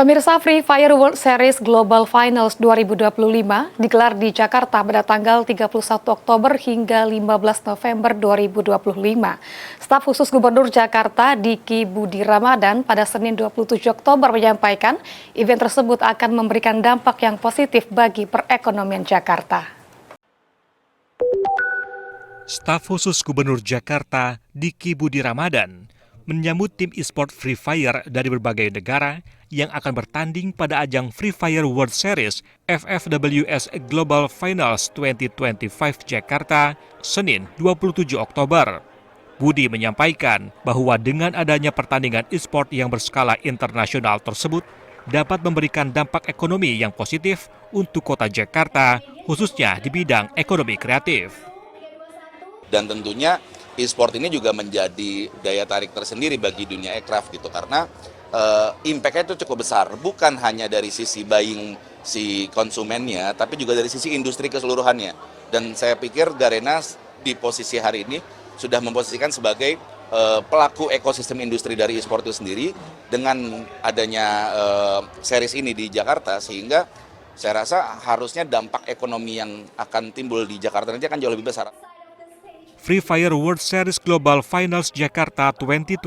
Pemirsa, Free Fire World Series Global Finals 2025 digelar di Jakarta pada tanggal 31 Oktober hingga 15 November 2025. Staf khusus Gubernur Jakarta Diki Budi Ramadan pada Senin 27 Oktober menyampaikan event tersebut akan memberikan dampak yang positif bagi perekonomian Jakarta. Staf khusus Gubernur Jakarta Diki Budi Ramadan menyambut tim e-sport Free Fire dari berbagai negara yang akan bertanding pada ajang Free Fire World Series FFWS Global Finals 2025 Jakarta, Senin 27 Oktober. Budi menyampaikan bahwa dengan adanya pertandingan e-sport yang berskala internasional tersebut dapat memberikan dampak ekonomi yang positif untuk kota Jakarta, khususnya di bidang ekonomi kreatif. Dan tentunya e-sport ini juga menjadi daya tarik tersendiri bagi dunia aircraft gitu, karena impact-nya itu cukup besar, bukan hanya dari sisi buying si konsumennya, tapi juga dari sisi industri keseluruhannya. Dan saya pikir Garena di posisi hari ini sudah memposisikan sebagai pelaku ekosistem industri dari e-sport itu sendiri dengan adanya series ini di Jakarta, sehingga saya rasa harusnya dampak ekonomi yang akan timbul di Jakarta nanti akan jauh lebih besar. Free Fire World Series Global Finals Jakarta 2025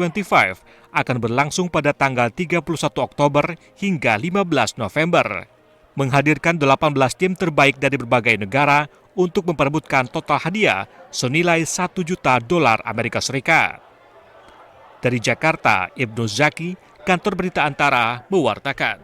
akan berlangsung pada tanggal 31 Oktober hingga 15 November. Menghadirkan 18 tim terbaik dari berbagai negara untuk memperebutkan total hadiah senilai $1 juta Amerika Serikat. Dari Jakarta, Ibnu Zaki, Kantor Berita Antara, mewartakan.